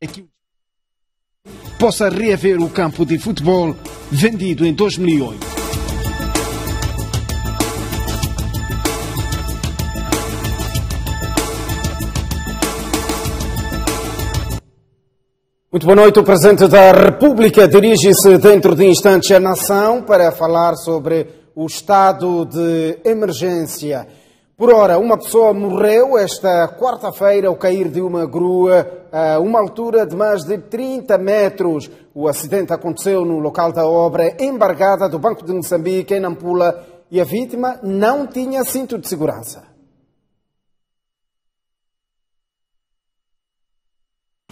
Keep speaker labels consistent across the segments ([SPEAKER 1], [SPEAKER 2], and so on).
[SPEAKER 1] que possa reaver o campo de futebol vendido em 2008. Muito boa noite. O Presidente da República dirige-se dentro de instantes à nação para falar sobre o estado de emergência. Por ora, uma pessoa morreu esta quarta-feira ao cair de uma grua a uma altura de mais de 30 metros. O acidente aconteceu no local da obra embargada do Banco de Moçambique, em Nampula, e a vítima não tinha cinto de segurança.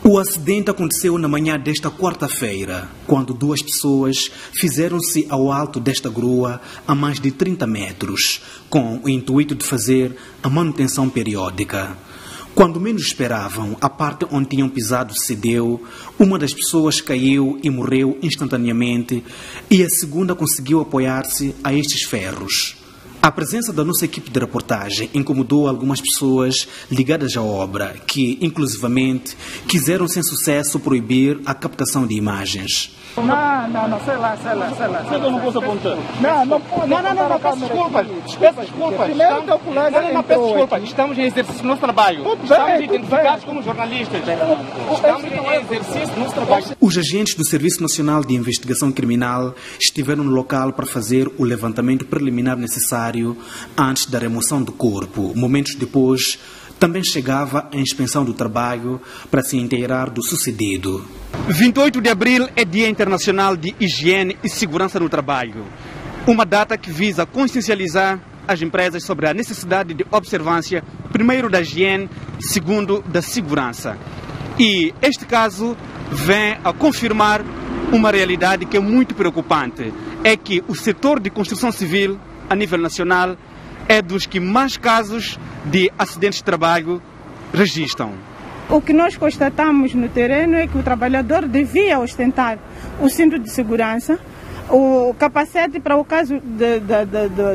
[SPEAKER 2] O acidente aconteceu na manhã desta quarta-feira, quando duas pessoas fizeram-se ao alto desta grua a mais de 30 metros, com o intuito de fazer a manutenção periódica. Quando menos esperavam, a parte onde tinham pisado cedeu, uma das pessoas caiu e morreu instantaneamente e a segunda conseguiu apoiar-se a estes ferros. A presença da nossa equipe de reportagem incomodou algumas pessoas ligadas à obra, que, inclusivamente, quiseram sem sucesso proibir a captação de imagens.
[SPEAKER 3] Não, sei lá. Eu não posso apontar. Não, peço desculpas. Primeiro teu colega peço desculpas. Estamos em exercício do nosso trabalho. Estamos identificados como jornalistas. Estamos em exercício do nosso trabalho.
[SPEAKER 2] Os agentes do Serviço Nacional de Investigação Criminal estiveram no local para fazer o levantamento preliminar necessário antes da remoção do corpo. Momentos depois, também chegava a inspeção do trabalho para se inteirar do sucedido.
[SPEAKER 4] 28 de abril é Dia Internacional de Higiene e Segurança no Trabalho. Uma data que visa consciencializar as empresas sobre a necessidade de observância, primeiro da higiene, segundo da segurança. E este caso vem a confirmar uma realidade que é muito preocupante. É que o setor de construção civil, a nível nacional, é dos que mais casos de acidentes de trabalho registram.
[SPEAKER 5] O que nós constatamos no terreno é que o trabalhador devia ostentar o cinto de segurança, o capacete para o caso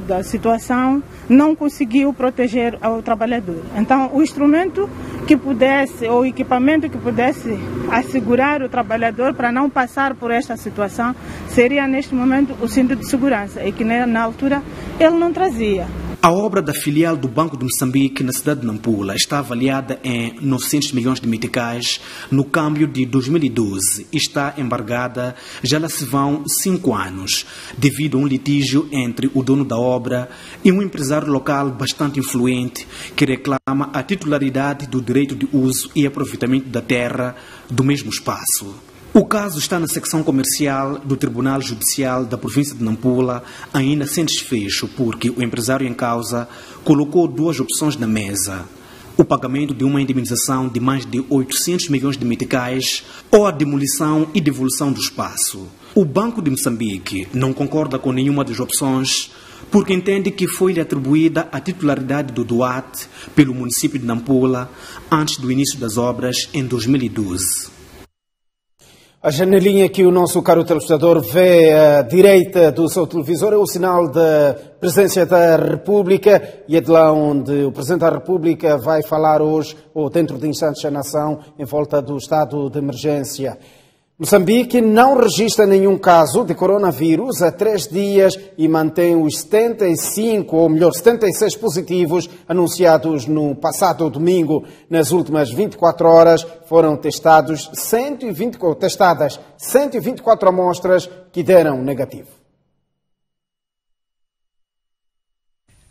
[SPEAKER 5] da situação não conseguiu proteger o trabalhador. Então, o instrumento que pudesse, ou equipamento que pudesse assegurar o trabalhador para não passar por esta situação, seria neste momento o cinto de segurança, e que na altura ele não trazia.
[SPEAKER 2] A obra da filial do Banco de Moçambique na cidade de Nampula está avaliada em 900 milhões de meticais no câmbio de 2012 e está embargada já lá se vão 5 anos, devido a um litígio entre o dono da obra e um empresário local bastante influente que reclama a titularidade do direito de uso e aproveitamento da terra do mesmo espaço. O caso está na secção comercial do Tribunal Judicial da província de Nampula, ainda sem desfecho, porque o empresário em causa colocou duas opções na mesa: o pagamento de uma indemnização de mais de 800 milhões de meticais ou a demolição e devolução do espaço. O Banco de Moçambique não concorda com nenhuma das opções, porque entende que foi-lhe atribuída a titularidade do DOAT pelo município de Nampula antes do início das obras em 2012.
[SPEAKER 1] A janelinha que o nosso caro telespectador vê à direita do seu televisor é o sinal da Presidência da República, e é de lá onde o Presidente da República vai falar hoje, ou dentro de instantes, à nação, em volta do estado de emergência. Moçambique não registra nenhum caso de coronavírus há 3 dias e mantém os 75, ou melhor, 76 positivos anunciados no passado domingo. Nas últimas 24 horas foram testadas 124 amostras que deram negativo.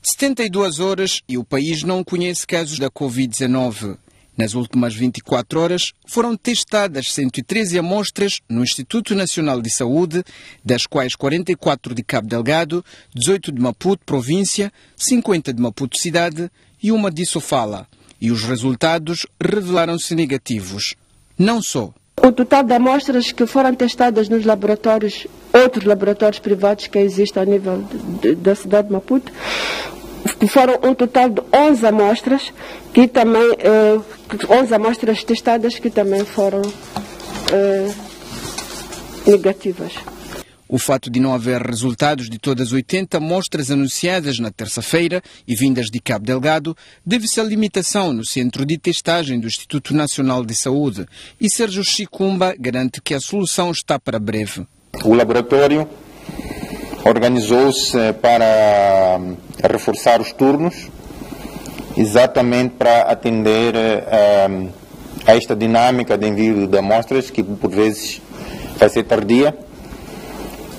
[SPEAKER 6] 72 horas e o país não conhece casos da Covid-19. Nas últimas 24 horas, foram testadas 113 amostras no Instituto Nacional de Saúde, das quais 44 de Cabo Delgado, 18 de Maputo, província, 50 de Maputo, cidade e uma de Sofala. E os resultados revelaram-se negativos. Não só.
[SPEAKER 7] O total de amostras que foram testadas nos laboratórios, outros laboratórios privados que existem a nível da cidade de Maputo, foram um total de 11 amostras, que também 11 amostras testadas que também foram negativas.
[SPEAKER 6] O fato de não haver resultados de todas as 80 amostras anunciadas na terça-feira e vindas de Cabo Delgado deve-se à limitação no centro de testagem do Instituto Nacional de Saúde, e Sérgio Chicumba garante que a solução está para breve.
[SPEAKER 8] O laboratório organizou-se para reforçar os turnos, exatamente para atender a esta dinâmica de envio de amostras, que por vezes vai ser tardia.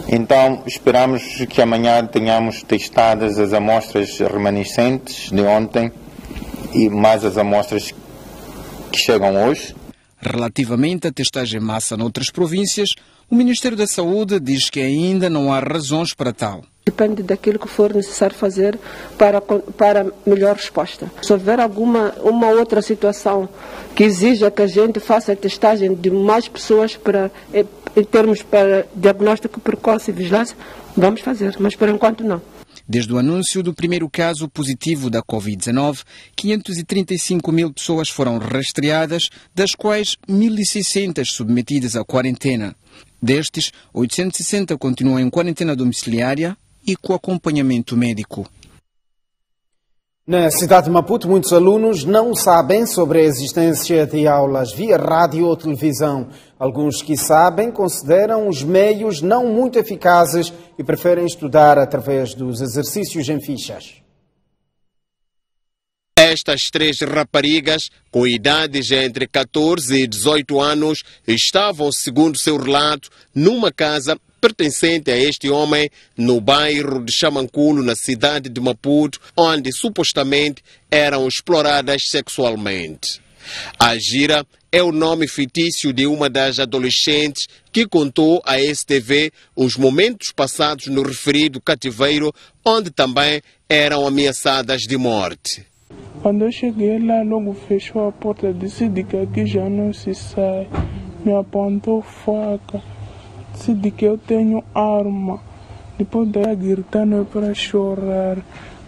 [SPEAKER 8] Então, esperamos que amanhã tenhamos testadas as amostras remanescentes de ontem e mais as amostras que chegam hoje.
[SPEAKER 6] Relativamente à testagem em massa noutras províncias, o Ministério da Saúde diz que ainda não há razões para tal.
[SPEAKER 7] Depende daquilo que for necessário fazer para melhor resposta. Se houver uma outra situação que exija que a gente faça a testagem de mais pessoas em termos para diagnóstico precoce e vigilância, vamos fazer, mas por enquanto não.
[SPEAKER 6] Desde o anúncio do primeiro caso positivo da Covid-19, 535 mil pessoas foram rastreadas, das quais 1.600 submetidas à quarentena. Destes, 860 continuam em quarentena domiciliária e com acompanhamento médico.
[SPEAKER 1] Na cidade de Maputo, muitos alunos não sabem sobre a existência de aulas via rádio ou televisão. Alguns que sabem consideram os meios não muito eficazes e preferem estudar através dos exercícios em fichas.
[SPEAKER 9] Estas 3 raparigas, com idades entre 14 e 18 anos, estavam, segundo seu relato, numa casa pertencente a este homem no bairro de Chamanculo, na cidade de Maputo, onde supostamente eram exploradas sexualmente. A Gira é o nome fictício de uma das adolescentes que contou à STV os momentos passados no referido cativeiro, onde também eram ameaçadas de morte.
[SPEAKER 10] Quando eu cheguei lá, logo fechou a porta, disse que aqui já não se sai, me apontou faca. Decidi que eu tenho arma, depois daí gritando para chorar,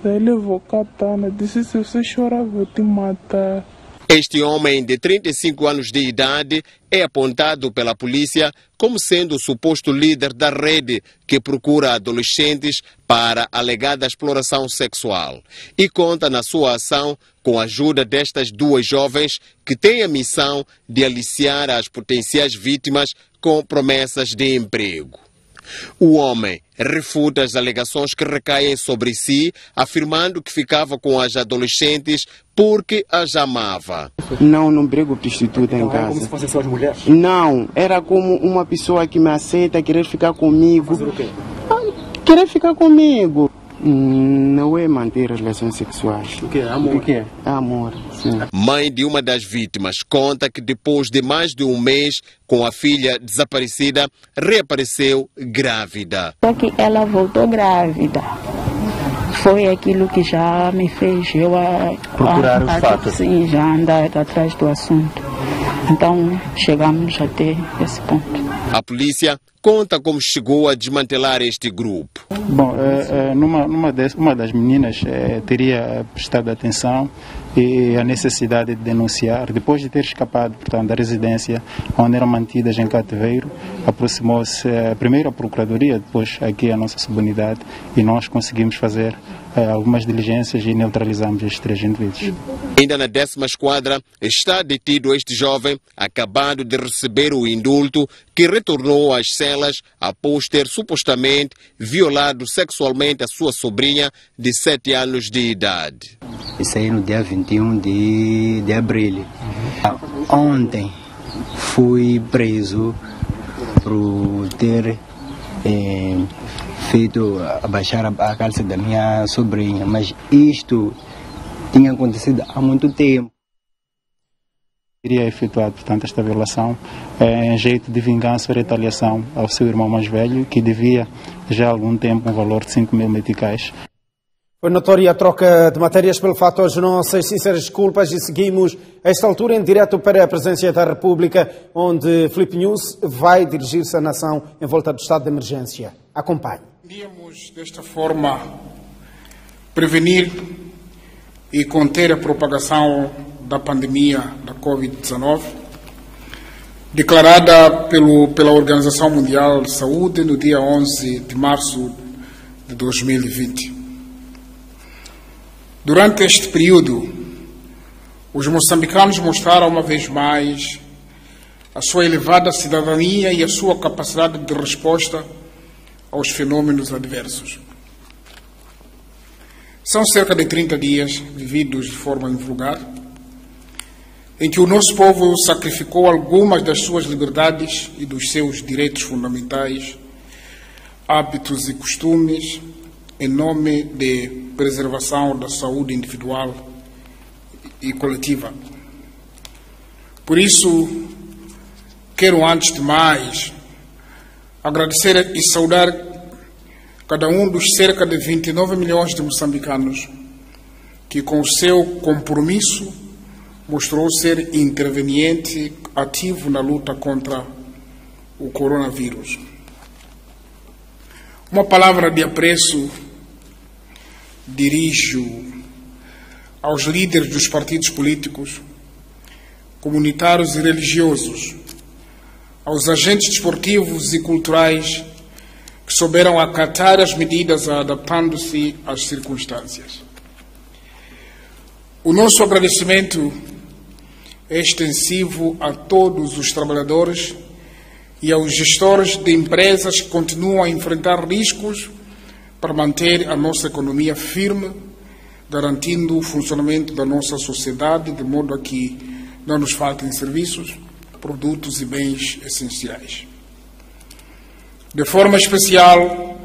[SPEAKER 10] daí levou katana, disse se você chorar vou te matar.
[SPEAKER 9] Este homem de 35 anos de idade é apontado pela polícia como sendo o suposto líder da rede que procura adolescentes para alegada exploração sexual e conta na sua ação com a ajuda destas 2 jovens que têm a missão de aliciar as potenciais vítimas com promessas de emprego. O homem refuta as alegações que recaem sobre si, afirmando que ficava com as adolescentes porque as amava.
[SPEAKER 11] Não brigo prostituta em casa. Era como se fossem só as mulheres? Não, era como uma pessoa que me aceita, querer ficar comigo.
[SPEAKER 3] Fazer o quê?
[SPEAKER 11] Querer ficar comigo. Não é manter relações sexuais.
[SPEAKER 3] O que é? Amor?
[SPEAKER 11] O que é? Amor, sim.
[SPEAKER 9] Mãe de uma das vítimas conta que depois de mais de um mês com a filha desaparecida, reapareceu grávida.
[SPEAKER 12] Só que ela voltou grávida. Foi aquilo que já me fez eu
[SPEAKER 3] procurar os fatos.
[SPEAKER 12] Sim, já andar atrás do assunto. Então chegamos até esse ponto.
[SPEAKER 9] A polícia conta como chegou a desmantelar este grupo.
[SPEAKER 10] Bom, uma das meninas teria prestado atenção e a necessidade de denunciar. Depois de ter escapado, portanto, da residência onde eram mantidas em cativeiro, aproximou-se primeiro a Procuradoria, depois aqui a nossa subunidade, e nós conseguimos fazer algumas diligências e neutralizamos estes 3 indivíduos.
[SPEAKER 9] Ainda na 10ª esquadra está detido este jovem, acabado de receber o indulto, que retornou às celas após ter supostamente violado sexualmente a sua sobrinha de 7 anos de idade.
[SPEAKER 13] Isso aí no dia 21 de abril. Ontem fui preso por ter feito abaixar a calça da minha sobrinha, mas isto tinha acontecido há muito tempo.
[SPEAKER 10] Teria efetuado, portanto, esta violação em jeito de vingança ou retaliação ao seu irmão mais velho, que devia já há algum tempo um valor de 5.000 meticais.
[SPEAKER 1] Foi notória a troca de matérias pelo fato às nossas sinceras desculpas e seguimos a esta altura em direto para a Presidência da República, onde Filipe News vai dirigir-se à nação em volta do estado de emergência. Acompanhe.
[SPEAKER 14] Podíamos, desta forma, prevenir e conter a propagação da pandemia da Covid-19, declarada pela Organização Mundial de Saúde no dia 11 de março de 2020. Durante este período, os moçambicanos mostraram uma vez mais a sua elevada cidadania e a sua capacidade de resposta aos fenômenos adversos. São cerca de 30 dias vividos de forma invulgar, em que o nosso povo sacrificou algumas das suas liberdades e dos seus direitos fundamentais, hábitos e costumes, em nome de preservação da saúde individual e coletiva. Por isso, quero, antes de mais, agradecer e saudar cada um dos cerca de 29 milhões de moçambicanos que, com o seu compromisso, mostrou ser interveniente ativo na luta contra o coronavírus. Uma palavra de apreço dirijo aos líderes dos partidos políticos, comunitários e religiosos, aos agentes desportivos e culturais que souberam acatar as medidas adaptando-se às circunstâncias. O nosso agradecimento é extensivo a todos os trabalhadores e aos gestores de empresas que continuam a enfrentar riscos para manter a nossa economia firme, garantindo o funcionamento da nossa sociedade, de modo a que não nos faltem serviços, produtos e bens essenciais. De forma especial,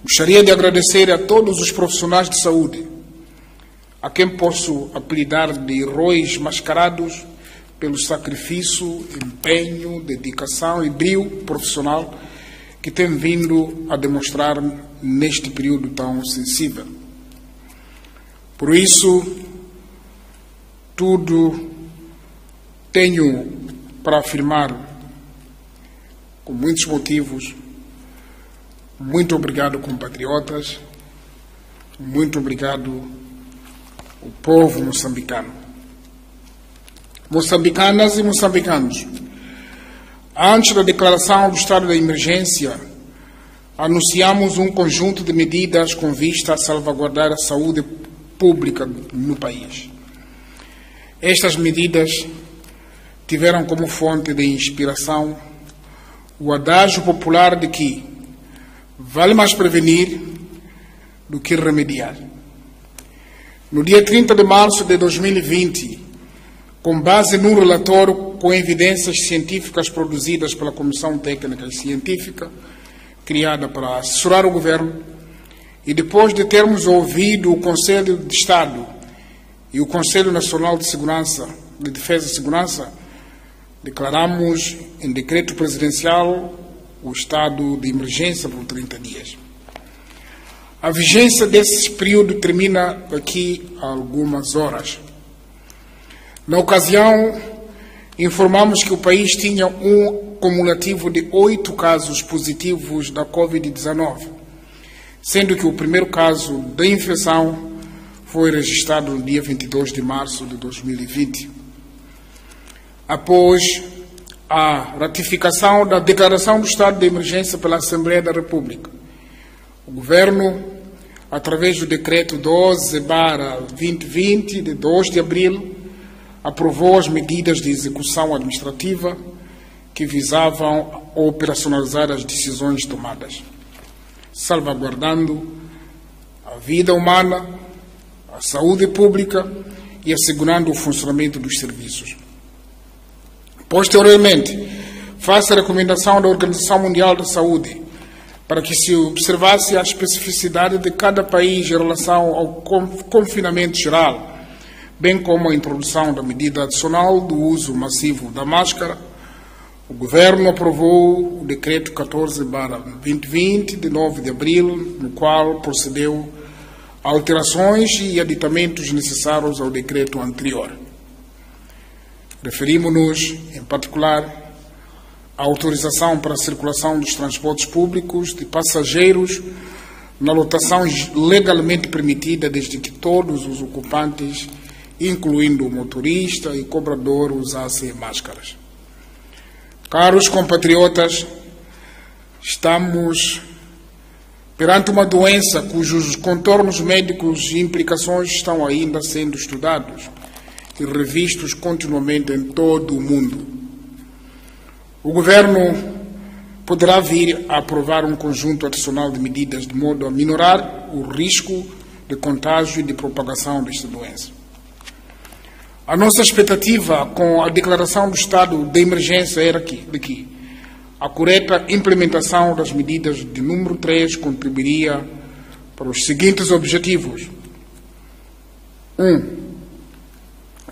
[SPEAKER 14] gostaria de agradecer a todos os profissionais de saúde, a quem posso apelidar de heróis mascarados pelo sacrifício, empenho, dedicação e brio profissional que têm vindo a demonstrar neste período tão sensível. Por isso, tudo tenho para afirmar, com muitos motivos: muito obrigado, compatriotas, muito obrigado, o povo moçambicano. Moçambicanas e moçambicanos, antes da declaração do estado de emergência, anunciamos um conjunto de medidas com vista a salvaguardar a saúde pública no país. Estas medidas tiveram como fonte de inspiração o adágio popular de que vale mais prevenir do que remediar. No dia 30 de março de 2020, com base num relatório com evidências científicas produzidas pela Comissão Técnica e Científica, criada para assessorar o Governo, e depois de termos ouvido o Conselho de Estado e o Conselho Nacional de Defesa e Segurança, declaramos em decreto presidencial o estado de emergência por 30 dias. A vigência desse período termina daqui a algumas horas. Na ocasião, informamos que o país tinha um cumulativo de 8 casos positivos da Covid-19, sendo que o primeiro caso da infecção foi registrado no dia 22 de março de 2020. Após a ratificação da declaração do estado de emergência pela Assembleia da República, o Governo, através do decreto 12/2020, de 2 de abril, aprovou as medidas de execução administrativa que visavam operacionalizar as decisões tomadas, salvaguardando a vida humana, a saúde pública e assegurando o funcionamento dos serviços. Posteriormente, faço a recomendação da Organização Mundial da Saúde para que se observasse a especificidade de cada país em relação ao confinamento geral, bem como a introdução da medida adicional do uso massivo da máscara. O Governo aprovou o Decreto 14/2020, de 9 de abril, no qual procedeu a alterações e aditamentos necessários ao decreto anterior. Referimos-nos, em particular, à autorização para a circulação dos transportes públicos de passageiros na lotação legalmente permitida, desde que todos os ocupantes, incluindo o motorista e cobrador, usassem máscaras. Caros compatriotas, estamos perante uma doença cujos contornos médicos e implicações estão ainda sendo estudados e revistos continuamente em todo o mundo. O Governo poderá vir a aprovar um conjunto adicional de medidas de modo a minorar o risco de contágio e de propagação desta doença. A nossa expectativa com a declaração do estado de emergência era que a correta implementação das medidas de número 3 contribuiria para os seguintes objetivos. 1.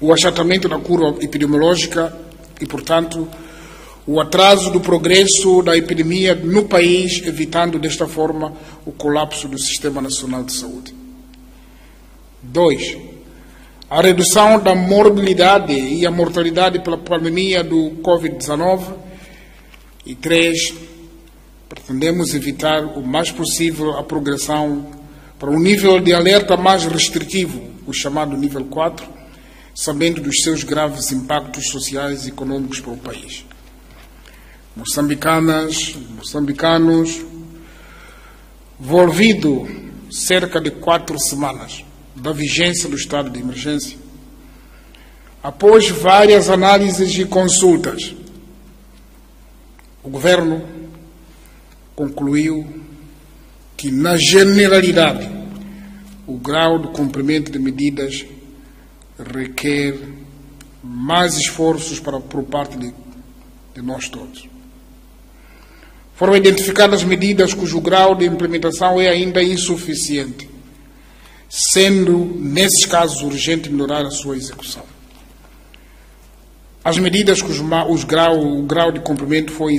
[SPEAKER 14] O achatamento da curva epidemiológica e, portanto, o atraso do progresso da epidemia no país, evitando desta forma o colapso do Sistema Nacional de Saúde. 2. A redução da morbilidade e a mortalidade pela pandemia do Covid-19. E 3. Pretendemos evitar o mais possível a progressão para um nível de alerta mais restritivo, o chamado nível 4, sabendo dos seus graves impactos sociais e econômicos para o país. Moçambicanos, envolvido cerca de 4 semanas da vigência do estado de emergência, após várias análises e consultas, o Governo concluiu que, na generalidade, o grau de cumprimento de medidas requer mais esforços por parte de nós todos. Foram identificadas medidas cujo grau de implementação é ainda insuficiente, sendo, nesses casos, urgente melhorar a sua execução. As medidas o grau de cumprimento foi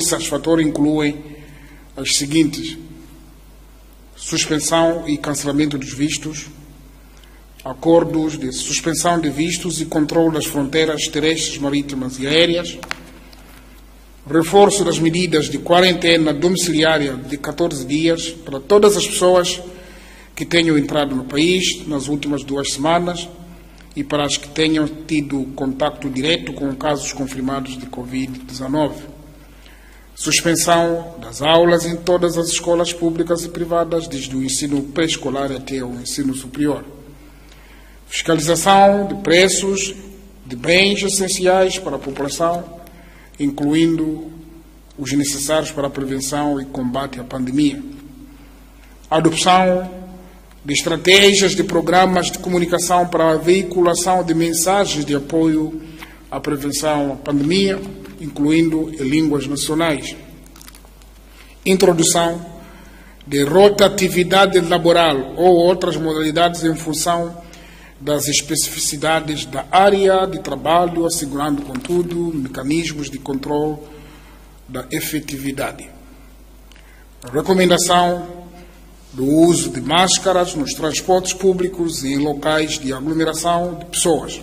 [SPEAKER 14] satisfatório incluem as seguintes: suspensão e cancelamento dos vistos, acordos de suspensão de vistos e controle das fronteiras terrestres, marítimas e aéreas, reforço das medidas de quarentena domiciliária de 14 dias para todas as pessoas que tenham entrado no país nas últimas 2 semanas e para as que tenham tido contato direto com casos confirmados de Covid-19. Suspensão das aulas em todas as escolas públicas e privadas, desde o ensino pré-escolar até o ensino superior. Fiscalização de preços de bens essenciais para a população, incluindo os necessários para a prevenção e combate à pandemia. A adopção de estratégias de programas de comunicação para a veiculação de mensagens de apoio à prevenção à pandemia, incluindo em línguas nacionais. Introdução de rotatividade laboral ou outras modalidades em função das especificidades da área de trabalho, assegurando, contudo, mecanismos de controle da efetividade. A recomendação do uso de máscaras nos transportes públicos e em locais de aglomeração de pessoas.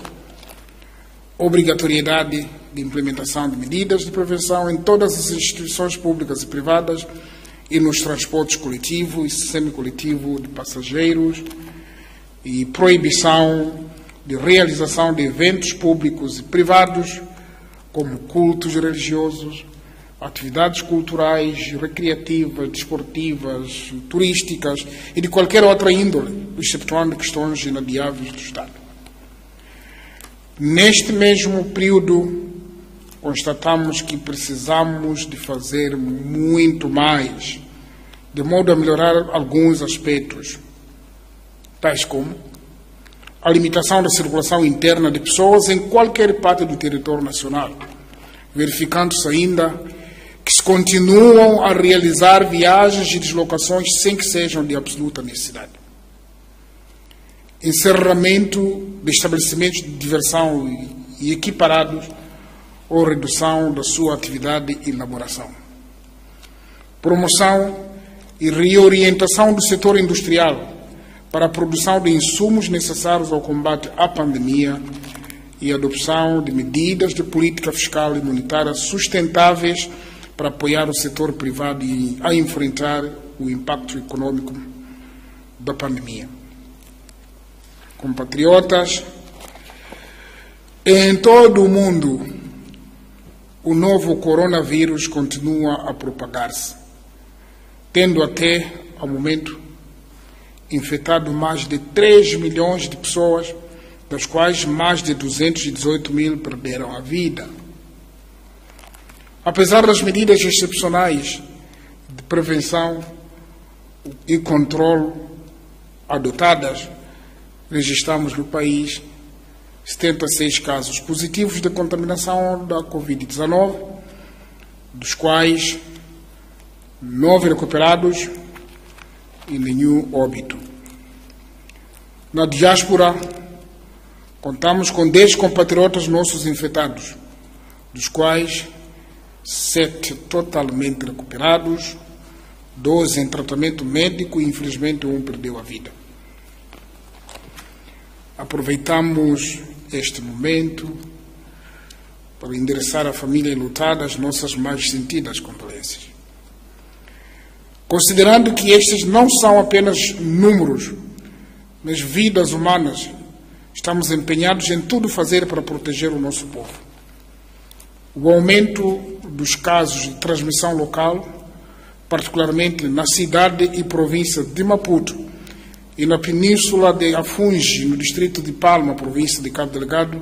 [SPEAKER 14] Obrigatoriedade de implementação de medidas de prevenção em todas as instituições públicas e privadas e nos transportes coletivo e semicoletivo de passageiros, e proibição de realização de eventos públicos e privados, como cultos religiosos, atividades culturais, recreativas, desportivas, turísticas e de qualquer outra índole, excetuando questões inadiáveis do Estado. Neste mesmo período, constatamos que precisamos de fazer muito mais, de modo a melhorar alguns aspectos, tais como a limitação da circulação interna de pessoas em qualquer parte do território nacional, verificando-se ainda que se continuam a realizar viagens e deslocações sem que sejam de absoluta necessidade. Encerramento de estabelecimentos de diversão e equiparados ou redução da sua atividade e elaboração. Promoção e reorientação do setor industrial para a produção de insumos necessários ao combate à pandemia e adoção de medidas de política fiscal e monetária sustentáveis para apoiar o setor privado a enfrentar o impacto econômico da pandemia. Compatriotas, em todo o mundo, o novo coronavírus continua a propagar-se, tendo até, ao momento, infectado mais de 3 milhões de pessoas, das quais mais de 218 mil perderam a vida. Apesar das medidas excepcionais de prevenção e controle adotadas, registramos no país 76 casos positivos de contaminação da Covid-19, dos quais 9 recuperados e nenhum óbito. Na diáspora, contamos com 10 compatriotas nossos infectados, dos quais 7 totalmente recuperados, 12 em tratamento médico e, infelizmente, um perdeu a vida. Aproveitamos este momento para endereçar à família enlutada as nossas mais sentidas condolências. Considerando que estes não são apenas números, mas vidas humanas, estamos empenhados em tudo fazer para proteger o nosso povo. O aumento dos casos de transmissão local, particularmente na cidade e província de Maputo e na península de Afungi, no distrito de Palma, província de Cabo Delgado,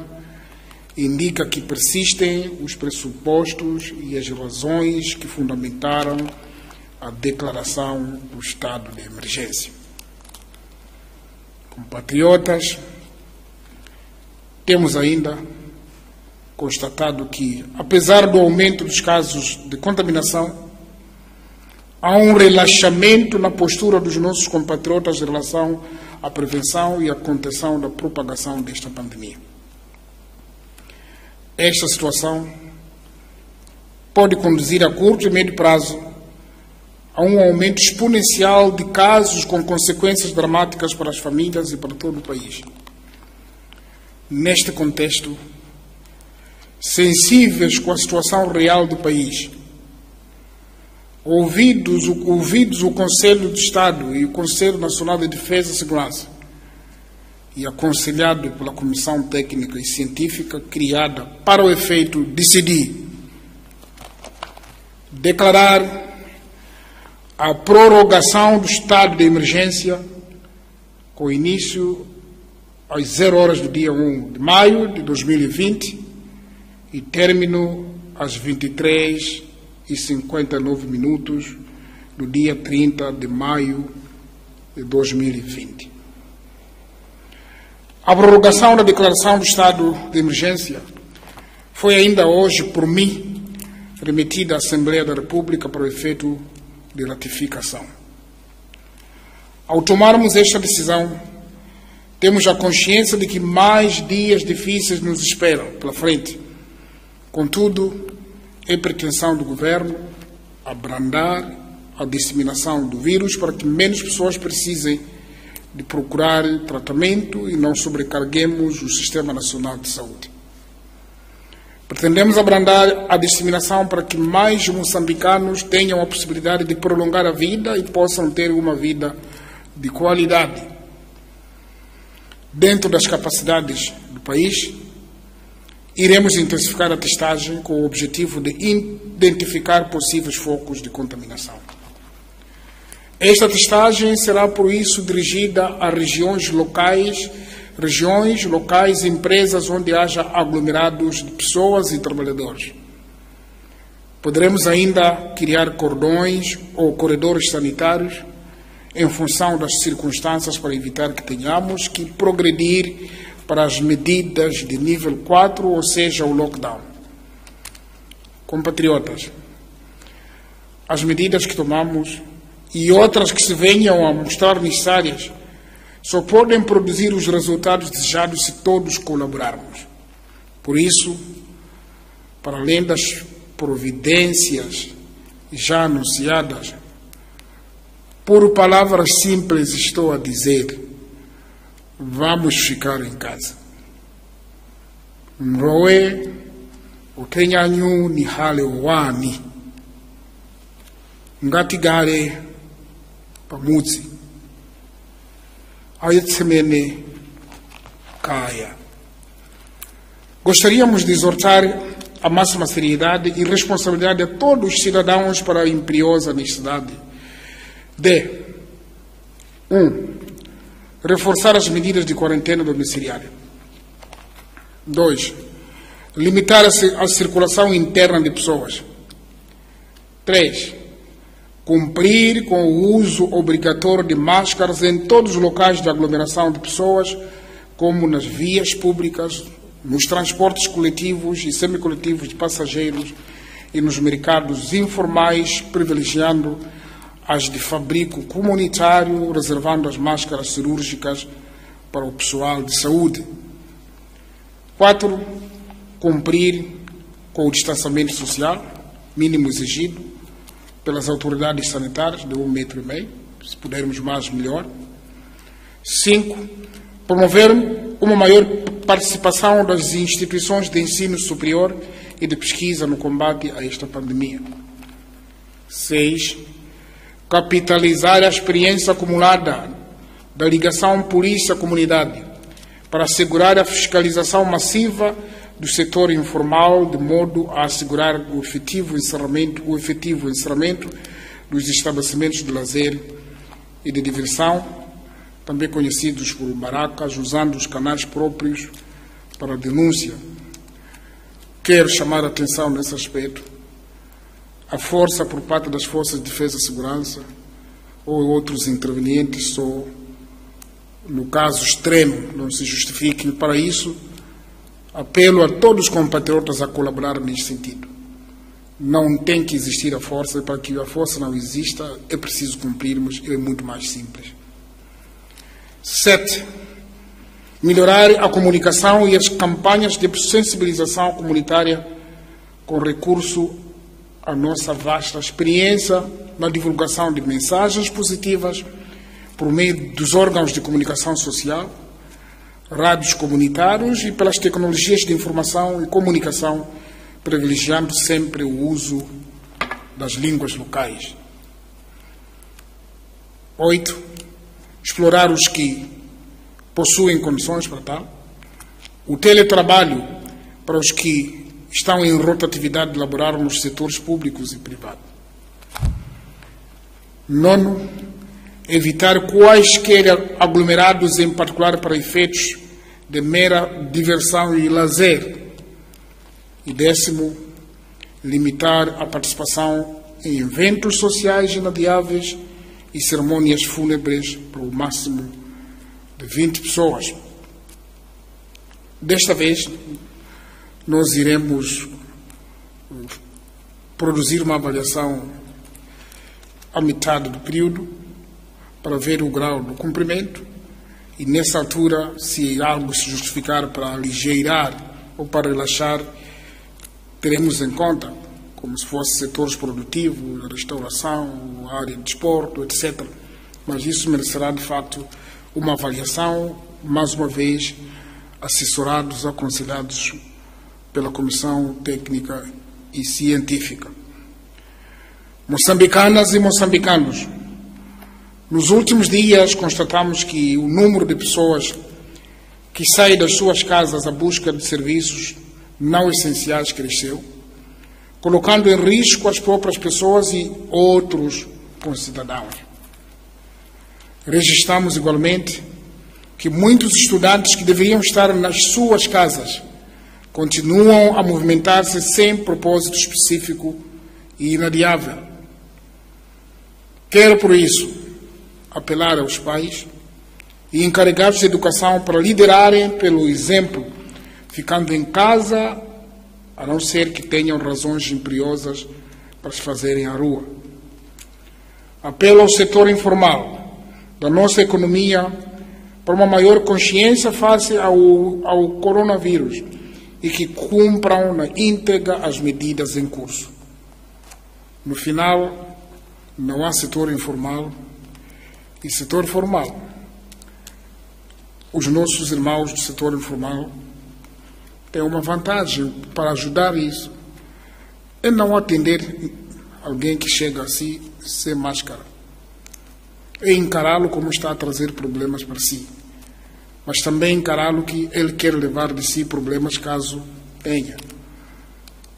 [SPEAKER 14] indica que persistem os pressupostos e as razões que fundamentaram a declaração do estado de emergência. Compatriotas, temos ainda constatado que, apesar do aumento dos casos de contaminação, há um relaxamento na postura dos nossos compatriotas em relação à prevenção e à contenção da propagação desta pandemia. Esta situação pode conduzir a curto e médio prazo a um aumento exponencial de casos com consequências dramáticas para as famílias e para todo o país. Neste contexto, sensíveis com a situação real do país, ouvidos o Conselho de Estado e o Conselho Nacional de Defesa e Segurança, e aconselhado pela Comissão Técnica e Científica criada para o efeito decidir declarar a prorrogação do estado de emergência com início às 0 horas do dia 1 de maio de 2020 e término às 23h59 do dia 30 de maio de 2020. A prorrogação da declaração do estado de emergência foi ainda hoje, por mim, remetida à Assembleia da República para o efeito de ratificação. Ao tomarmos esta decisão, temos a consciência de que mais dias difíceis nos esperam pela frente. Contudo, é pretensão do Governo abrandar a disseminação do vírus para que menos pessoas precisem de procurar tratamento e não sobrecarguemos o Sistema Nacional de Saúde. Pretendemos abrandar a disseminação para que mais moçambicanos tenham a possibilidade de prolongar a vida e possam ter uma vida de qualidade. Dentro das capacidades do país, iremos intensificar a testagem com o objetivo de identificar possíveis focos de contaminação. Esta testagem será, por isso, dirigida a regiões locais e empresas onde haja aglomerados de pessoas e trabalhadores. Poderemos ainda criar cordões ou corredores sanitários em função das circunstâncias para evitar que tenhamos que progredir para as medidas de nível 4, ou seja, o lockdown. Compatriotas, as medidas que tomamos e outras que se venham a mostrar necessárias só podem produzir os resultados desejados se todos colaborarmos. Por isso, para além das providências já anunciadas, por palavras simples estou a dizer: vamos ficar em casa. Mroe utenyanyu ni hale wani ngatigare pamutsi ayetsemene kaya. Gostaríamos de exortar a máxima seriedade e responsabilidade a todos os cidadãos para a imperiosa necessidade de 1. Reforçar as medidas de quarentena domiciliária. 2. Limitar a circulação interna de pessoas. 3. Cumprir com o uso obrigatório de máscaras em todos os locais de aglomeração de pessoas, como nas vias públicas, nos transportes coletivos e semicoletivos de passageiros e nos mercados informais, privilegiando as de fabrico comunitário, reservando as máscaras cirúrgicas para o pessoal de saúde. 4. Cumprir com o distanciamento social mínimo exigido pelas autoridades sanitárias de 1,5 metro. Se pudermos mais, melhor. 5. Promover uma maior participação das instituições de ensino superior e de pesquisa no combate a esta pandemia. 6. Capitalizar a experiência acumulada da ligação polícia-comunidade para assegurar a fiscalização massiva do setor informal, de modo a assegurar o efetivo encerramento dos estabelecimentos de lazer e de diversão, também conhecidos por barracas, usando os canais próprios para a denúncia. Quero chamar a atenção nesse aspecto. A força por parte das Forças de Defesa e Segurança ou outros intervenientes só, no caso extremo, não se justifiquem. Para isso, apelo a todos os compatriotas a colaborar neste sentido. Não tem que existir a força, e para que a força não exista é preciso cumprirmos, é muito mais simples. 7. Melhorar a comunicação e as campanhas de sensibilização comunitária com recurso à nossa vasta experiência na divulgação de mensagens positivas por meio dos órgãos de comunicação social, rádios comunitários e pelas tecnologias de informação e comunicação, privilegiando sempre o uso das línguas locais. 8. Explorar os que possuem condições para tal. O teletrabalho para os que estão em rotatividade laboral nos setores públicos e privados. 9. Evitar quaisquer aglomerados, em particular para efeitos de mera diversão e lazer. E 10. Limitar a participação em eventos sociais inadiáveis e cerimônias fúnebres para o máximo de 20 pessoas. Desta vez, nós iremos produzir uma avaliação à metade do período para ver o grau do cumprimento e, nessa altura, se algo se justificar para aligeirar ou para relaxar, teremos em conta, como se fosse setores produtivos, restauração, área de desporto, etc. Mas isso merecerá, de facto, uma avaliação, mais uma vez, assessorados, aconselhados pela Comissão Técnica e Científica. Moçambicanas e moçambicanos, nos últimos dias constatamos que o número de pessoas que saem das suas casas à busca de serviços não essenciais cresceu, colocando em risco as próprias pessoas e outros concidadãos. Registramos igualmente que muitos estudantes que deveriam estar nas suas casas continuam a movimentar-se sem propósito específico e inadiável. Quero, por isso, apelar aos pais e encarregados de educação para liderarem pelo exemplo, ficando em casa, a não ser que tenham razões imperiosas para se fazerem à rua. Apelo ao setor informal da nossa economia para uma maior consciência face ao coronavírus e que cumpram na íntegra as medidas em curso. No final, não há setor informal e setor formal. Os nossos irmãos do setor informal têm uma vantagem para ajudar isso, é não atender alguém que chega assim sem máscara, é encará-lo como está a trazer problemas para si, mas também encará-lo que ele quer levar de si problemas caso tenha.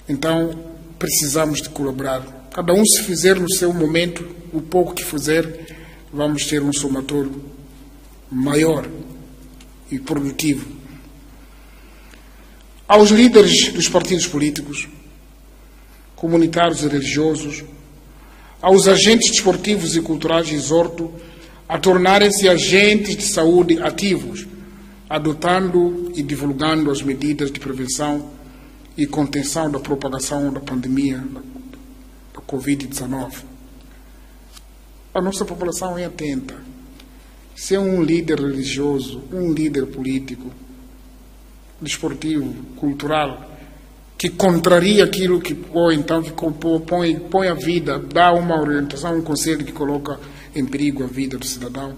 [SPEAKER 14] Então, precisamos de colaborar. Cada um, se fizer no seu momento, o pouco que fizer, vamos ter um somatório maior e produtivo. Aos líderes dos partidos políticos, comunitários e religiosos, aos agentes desportivos e culturais, exorto a tornarem-se agentes de saúde ativos, adotando e divulgando as medidas de prevenção e contenção da propagação da pandemia da Covid-19. A nossa população é atenta. Se é um líder religioso, um líder político, desportivo, cultural, que contraria aquilo que, ou então que põe a vida, dá uma orientação, um conselho que coloca em perigo a vida do cidadão,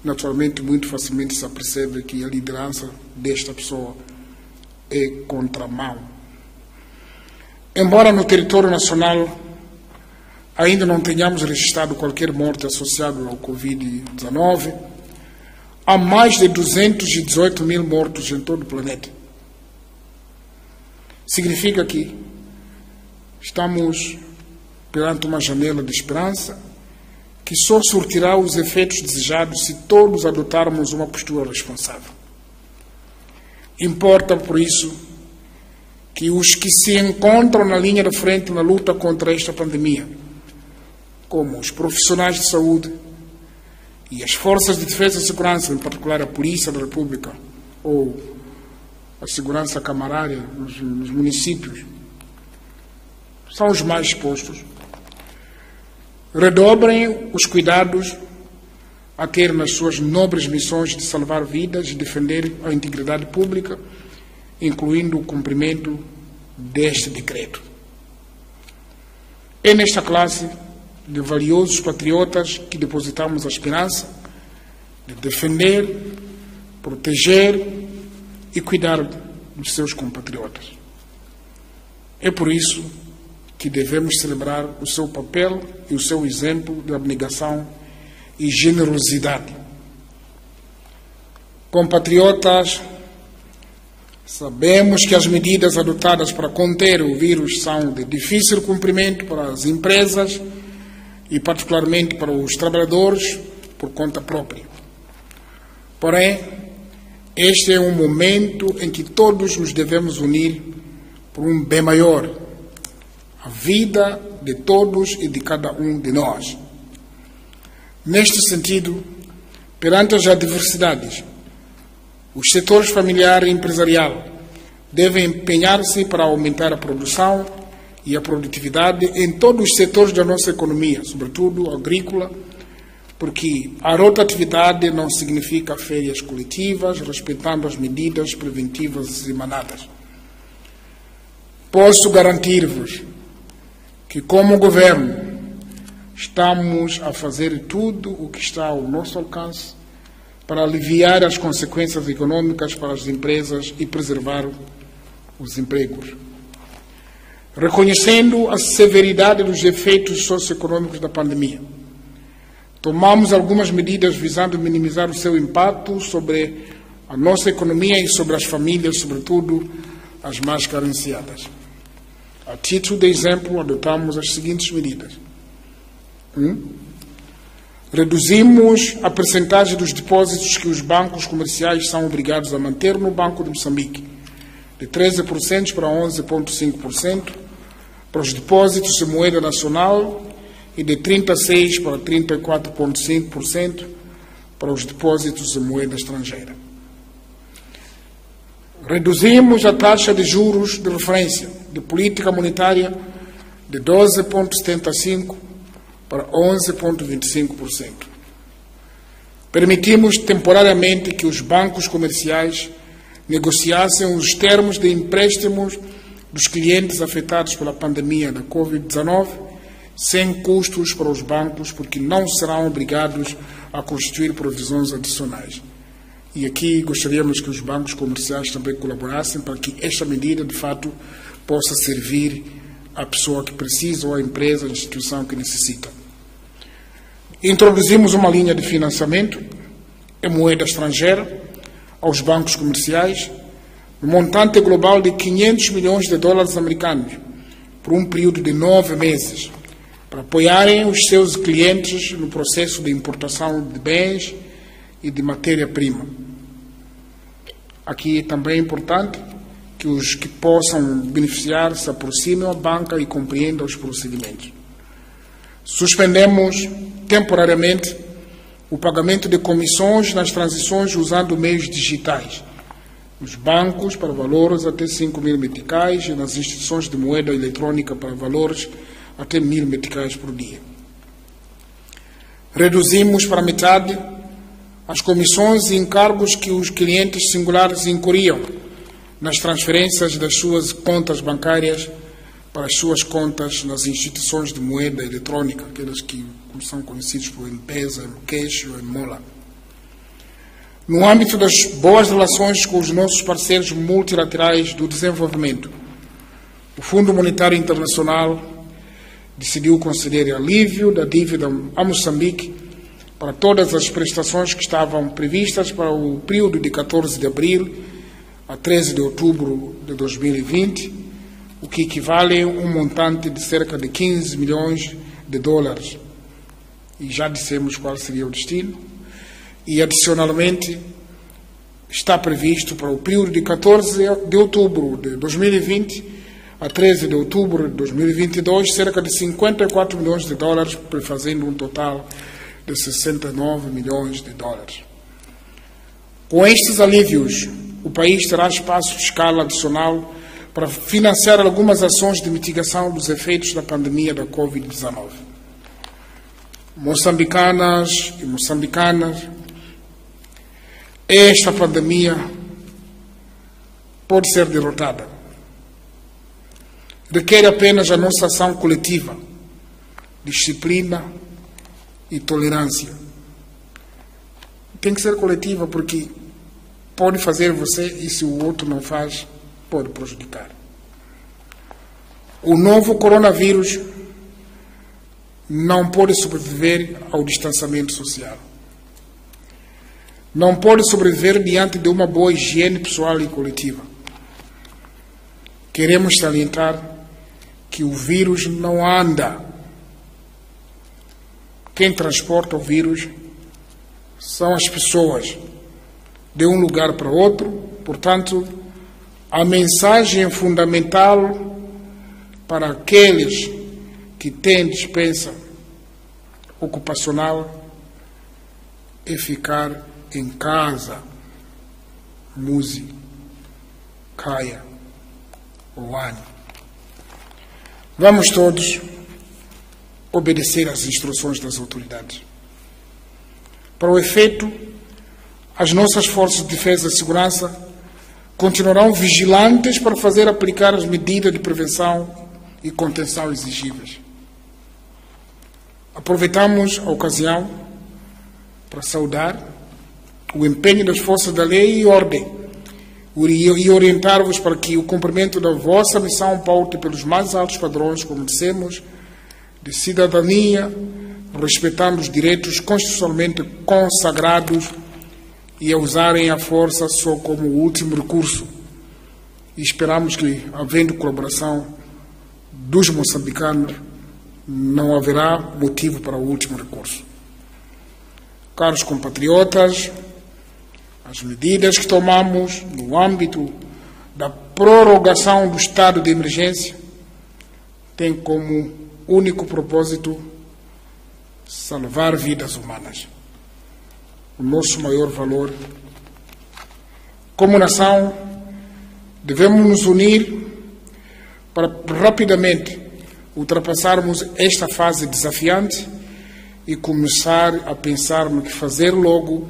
[SPEAKER 14] naturalmente, muito facilmente se apercebe que a liderança desta pessoa é contramão. Embora no território nacional ainda não tenhamos registrado qualquer morte associada ao Covid-19, há mais de 218 mil mortos em todo o planeta. Significa que estamos perante uma janela de esperança que só surtirá os efeitos desejados se todos adotarmos uma postura responsável. Importa, por isso, que os que se encontram na linha de frente na luta contra esta pandemia, como os profissionais de saúde e as forças de defesa e segurança, em particular a Polícia da República ou a segurança camarária nos municípios, são os mais expostos, redobrem os cuidados a ter nas suas nobres missões de salvar vidas e defender a integridade pública, incluindo o cumprimento deste decreto. É nesta classe de valiosos patriotas que depositamos a esperança de defender, proteger e cuidar dos seus compatriotas. É por isso que devemos celebrar o seu papel e o seu exemplo de abnegação e generosidade. Compatriotas, sabemos que as medidas adotadas para conter o vírus são de difícil cumprimento para as empresas e particularmente para os trabalhadores por conta própria. Porém, este é um momento em que todos nos devemos unir por um bem maior, a vida de todos e de cada um de nós. Neste sentido, perante as adversidades, os setores familiar e empresarial devem empenhar-se para aumentar a produção e a produtividade em todos os setores da nossa economia, sobretudo agrícola, porque a rotatividade não significa férias coletivas, respeitando as medidas preventivas emanadas. Posso garantir-vos que, como governo, estamos a fazer tudo o que está ao nosso alcance para aliviar as consequências econômicas para as empresas e preservar os empregos. Reconhecendo a severidade dos efeitos socioeconômicos da pandemia, tomamos algumas medidas visando minimizar o seu impacto sobre a nossa economia e sobre as famílias, sobretudo as mais carenciadas. A título de exemplo, adotamos as seguintes medidas. Reduzimos a percentagem dos depósitos que os bancos comerciais são obrigados a manter no Banco de Moçambique, de 13% para 11,5%, para os depósitos em moeda nacional e de 36% para 34,5% para os depósitos em moeda estrangeira. Reduzimos a taxa de juros de referência de política monetária de 12,75% para 11,25%. Permitimos temporariamente que os bancos comerciais negociassem os termos de empréstimos dos clientes afetados pela pandemia da Covid-19 sem custos para os bancos, porque não serão obrigados a constituir provisões adicionais. E aqui gostaríamos que os bancos comerciais também colaborassem para que esta medida, de fato, possa servir à pessoa que precisa ou à empresa, à instituição que necessita. Introduzimos uma linha de financiamento em moeda estrangeira aos bancos comerciais, no montante global de US$500 milhões americanos, por um período de 9 meses, para apoiarem os seus clientes no processo de importação de bens e de matéria-prima. Aqui também é importante que os que possam beneficiar se aproximem à banca e compreendam os procedimentos. Suspendemos temporariamente o pagamento de comissões nas transações usando meios digitais, nos bancos para valores até 5.000 meticais e nas instituições de moeda eletrônica para valores até 1.000 meticais por dia. Reduzimos para metade as comissões e encargos que os clientes singulares incorriam nas transferências das suas contas bancárias para as suas contas nas instituições de moeda eletrônica, aquelas que são conhecidas por M-Pesa, M-Cash ou M-Mola. No âmbito das boas relações com os nossos parceiros multilaterais do desenvolvimento, o Fundo Monetário Internacional decidiu conceder alívio da dívida a Moçambique para todas as prestações que estavam previstas para o período de 14 de abril a 13 de outubro de 2020, o que equivale a um montante de cerca de 15 milhões de dólares. E já dissemos qual seria o destino. E, adicionalmente, está previsto para o período de 14 de outubro de 2020 a 13 de outubro de 2022, cerca de 54 milhões de dólares, fazendo um total de 69 milhões de dólares. Com estes alívios, o país terá espaço fiscal adicional para financiar algumas ações de mitigação dos efeitos da pandemia da Covid-19. Moçambicanas e moçambicanas, esta pandemia pode ser derrotada. Requer apenas a nossa ação coletiva, disciplina e tolerância. Tem que ser coletiva porque pode fazer você e se o outro não faz, pode prejudicar. O novo coronavírus não pode sobreviver ao distanciamento social. Não pode sobreviver diante de uma boa higiene pessoal e coletiva. Queremos salientar que o vírus não anda. Quem transporta o vírus são as pessoas, de um lugar para outro. Portanto, a mensagem fundamental para aqueles que têm dispensa ocupacional é ficar em casa, muse, caia ou ane. Vamos todos obedecer às instruções das autoridades. Para o efeito, as nossas forças de defesa e segurança continuarão vigilantes para fazer aplicar as medidas de prevenção e contenção exigíveis. Aproveitamos a ocasião para saudar o empenho das forças da lei e ordem e orientar-vos para que o cumprimento da vossa missão paute pelos mais altos padrões, como dissemos, de cidadania, respeitando os direitos constitucionalmente consagrados e a usarem a força só como último recurso. E esperamos que, havendo colaboração dos moçambicanos, não haverá motivo para o último recurso. Caros compatriotas, as medidas que tomamos no âmbito da prorrogação do estado de emergência têm como único propósito salvar vidas humanas. O nosso maior valor. Como nação, devemos nos unir para rapidamente ultrapassarmos esta fase desafiante e começar a pensar no que fazer logo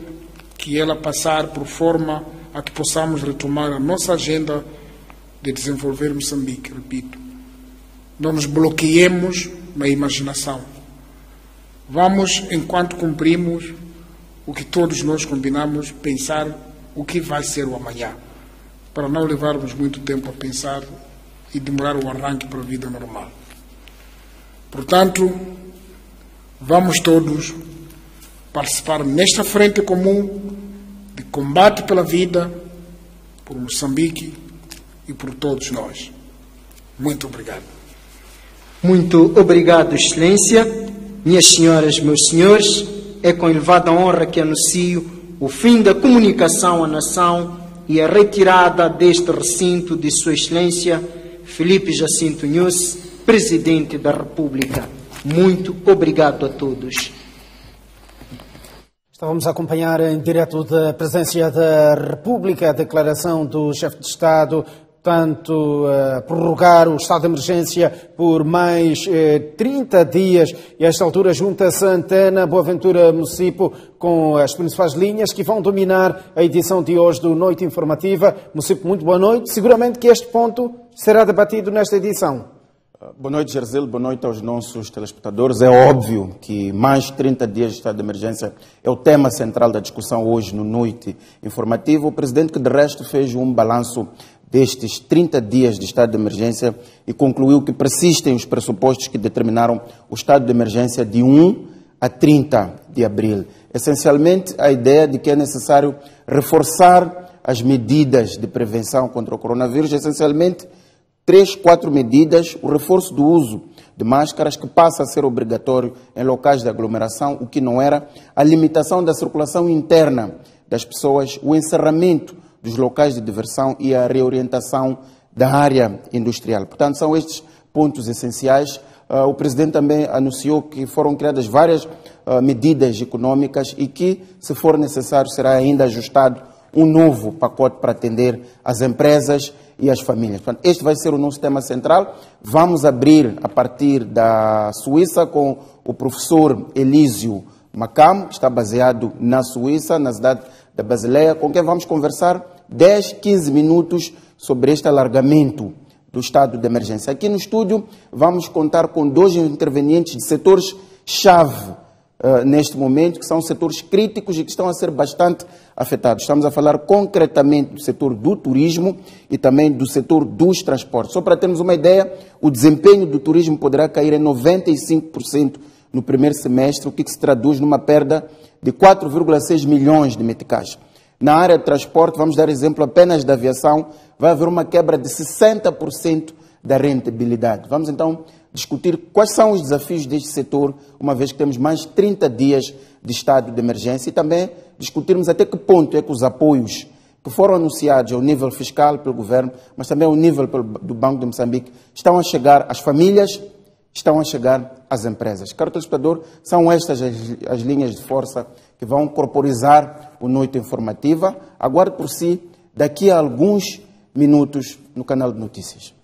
[SPEAKER 14] que ela passar por forma a que possamos retomar a nossa agenda de desenvolver Moçambique. Repito, não nos bloqueemos na imaginação. Vamos, enquanto cumprimos o que todos nós combinamos, pensar o que vai ser o amanhã, para não levarmos muito tempo a pensar e demorar o arranque para a vida normal. Portanto, vamos todos participar nesta frente comum de combate pela vida, por Moçambique e por todos nós. Muito obrigado.
[SPEAKER 15] Muito obrigado, Excelência. Minhas senhoras, meus senhores, é com elevada honra que anuncio o fim da comunicação à nação e a retirada deste recinto de Sua Excelência Filipe Jacinto Nhosse, Presidente da República. Muito obrigado a todos.
[SPEAKER 1] Estávamos a acompanhar em direto da Presidência da República a declaração do chefe de Estado, tanto prorrogar o estado de emergência por mais 30 dias. E a esta altura junta-se a Antena Boaventura Mucipo com as principais linhas que vão dominar a edição de hoje do Noite Informativa. Mucipo, muito boa noite. Seguramente que este ponto será debatido nesta edição.
[SPEAKER 16] Boa noite, Gerzil. Boa noite aos nossos telespectadores. É óbvio que mais 30 dias de estado de emergência é o tema central da discussão hoje no Noite Informativo. O presidente, que de resto fez um balanço destes 30 dias de estado de emergência e concluiu que persistem os pressupostos que determinaram o estado de emergência de 1 a 30 de abril. Essencialmente, a ideia de que é necessário reforçar as medidas de prevenção contra o coronavírus, essencialmente 3, 4 medidas: o reforço do uso de máscaras, que passa a ser obrigatório em locais de aglomeração, o que não era, a limitação da circulação interna das pessoas, o encerramento dos locais de diversão e a reorientação da área industrial. Portanto, são estes pontos essenciais. O Presidente também anunciou que foram criadas várias medidas econômicas e que, se for necessário, será ainda ajustado um novo pacote para atender as empresas e as famílias. Portanto, este vai ser o nosso tema central. Vamos abrir a partir da Suíça com o professor Elísio Macam, que está baseado na Suíça, na cidade da Basileia, com quem vamos conversar 10, 15 minutos sobre este alargamento do estado de emergência. Aqui no estúdio vamos contar com 2 intervenientes de setores-chave neste momento, que são setores críticos e que estão a ser bastante afetados. Estamos a falar concretamente do setor do turismo e também do setor dos transportes. Só para termos uma ideia, o desempenho do turismo poderá cair em 95% no primeiro semestre, o que se traduz numa perda de 4,6 milhões de meticais. Na área de transporte, vamos dar exemplo apenas da aviação, vai haver uma quebra de 60% da rentabilidade. Vamos então discutir quais são os desafios deste setor, uma vez que temos mais 30 dias de estado de emergência, e também discutirmos até que ponto é que os apoios que foram anunciados ao nível fiscal pelo governo, mas também ao nível do Banco de Moçambique, estão a chegar às famílias, estão a chegar às empresas. Caro telespectador, são estas as linhas de força que vão corporizar o Noite Informativa. Aguarde por si, daqui a alguns minutos, no canal de notícias.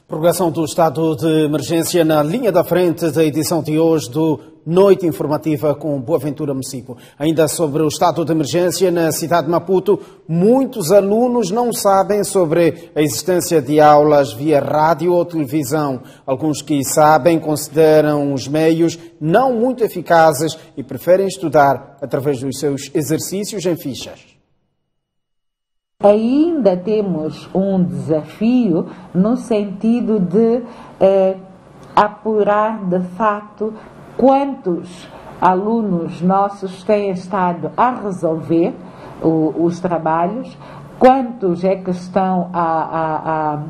[SPEAKER 1] Prorrogação do estado de emergência na linha da frente da edição de hoje do Noite Informativa com Boaventura Mucipo. Ainda sobre o estado de emergência na cidade de Maputo, muitos alunos não sabem sobre a existência de aulas via rádio ou televisão. Alguns que sabem consideram os meios não muito eficazes e preferem estudar através dos seus exercícios em fichas.
[SPEAKER 17] Ainda temos um desafio no sentido de apurar de facto quantos alunos nossos têm estado a resolver os trabalhos, quantos é que estão a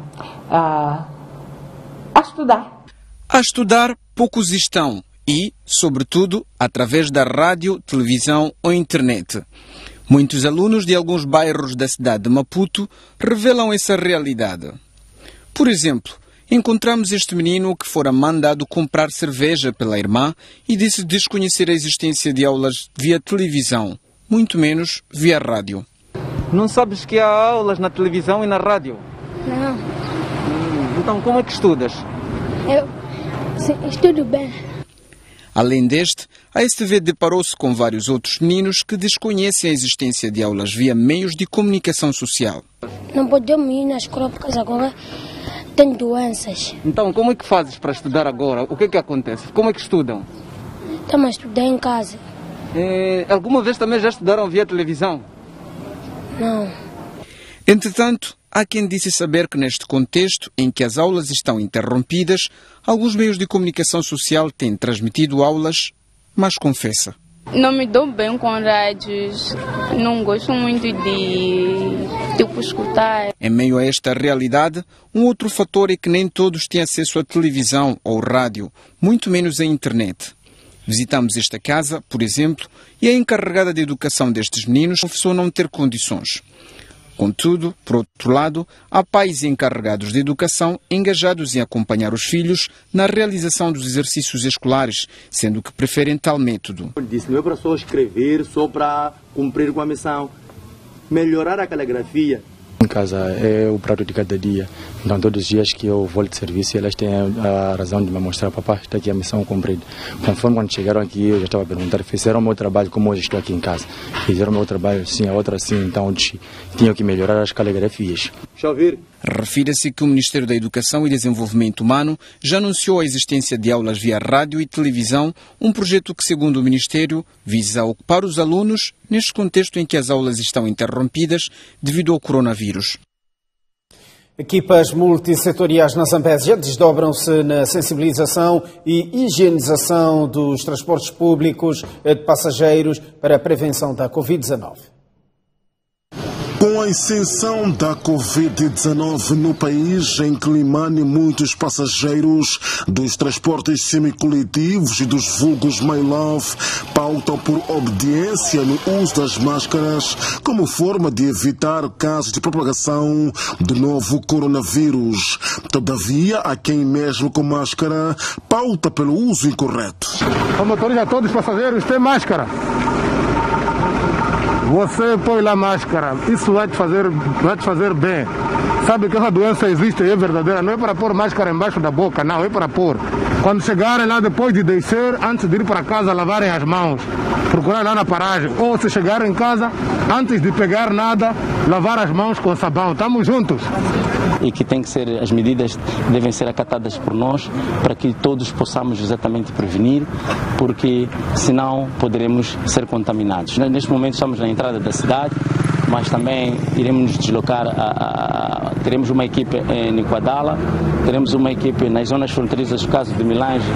[SPEAKER 17] estudar.
[SPEAKER 6] A estudar, poucos estão e, sobretudo, através da rádio, televisão ou internet. Muitos alunos de alguns bairros da cidade de Maputo revelam essa realidade. Por exemplo, encontramos este menino que fora mandado comprar cerveja pela irmã e disse desconhecer a existência de aulas via televisão, muito menos via rádio.
[SPEAKER 18] Não sabes que há aulas na televisão e na rádio?
[SPEAKER 19] Não.
[SPEAKER 18] Então como é que estudas?
[SPEAKER 19] Eu estudo bem.
[SPEAKER 6] Além deste, a STV deparou-se com vários outros meninos que desconhecem a existência de aulas via meios de comunicação social.
[SPEAKER 19] Não podemos ir na escola porque agora tem doenças.
[SPEAKER 18] Então, como é que fazes para estudar agora? O que é que acontece? Como é que estudam?
[SPEAKER 19] Estamos a estudar em casa.
[SPEAKER 18] Alguma vez também já estudaram via televisão?
[SPEAKER 19] Não.
[SPEAKER 6] Entretanto, há quem disse saber que neste contexto em que as aulas estão interrompidas, alguns meios de comunicação social têm transmitido aulas, mas confessa.
[SPEAKER 20] Não me dou bem com rádios, não gosto muito de escutar.
[SPEAKER 6] Em meio a esta realidade, um outro fator é que nem todos têm acesso à televisão ou rádio, muito menos à internet. Visitamos esta casa, por exemplo, e a encarregada de educação destes meninos confessou não ter condições. Contudo, por outro lado, há pais encarregados de educação engajados em acompanhar os filhos na realização dos exercícios escolares, sendo que preferem tal método.
[SPEAKER 21] Disse, não é para só escrever, só para cumprir com a missão. Melhorar a caligrafia. Em casa é o prato de cada dia. Então, todos os dias que eu volto de serviço, elas têm a razão de me mostrar: papá, está aqui a missão cumprida. Conforme quando chegaram aqui, eu já estava a perguntar: fizeram o meu trabalho como hoje estou aqui em casa? Fizeram o meu trabalho sim, a outra sim, então tinham que melhorar as caligrafias. Deixa eu ver.
[SPEAKER 6] Refira-se que o Ministério da Educação e Desenvolvimento Humano já anunciou a existência de aulas via rádio e televisão, um projeto que, segundo o Ministério, visa ocupar os alunos neste contexto em que as aulas estão interrompidas devido ao coronavírus.
[SPEAKER 1] Equipas multissetoriais na Zambésia desdobram-se na sensibilização e higienização dos transportes públicos de passageiros para a prevenção da Covid-19.
[SPEAKER 22] Com a ascensão da Covid-19 no país, em Quilimane, muitos passageiros dos transportes semicoletivos e dos vulgos My Love pautam por obediência no uso das máscaras como forma de evitar casos de propagação do novo coronavírus. Todavia, há quem mesmo com máscara pauta pelo uso incorreto.
[SPEAKER 23] O motorista, todos os passageiros têm máscara. Você põe lá máscara, isso vai te fazer bem. Sabe que essa doença existe e é verdadeira, não é para pôr máscara embaixo da boca, não, é para pôr. Quando chegarem lá depois de descer, antes de ir para casa, lavarem as mãos, procurar lá na paragem. Ou se chegarem em casa, antes de pegar nada, lavar as mãos com sabão. Estamos juntos.
[SPEAKER 24] E que as medidas devem ser acatadas por nós para que todos possamos exatamente prevenir, porque senão poderemos ser contaminados. Neste momento estamos na entrada da cidade, mas também iremos nos deslocar, teremos uma equipe em Niquadala, teremos uma equipe nas zonas fronteiriças, no caso de Milange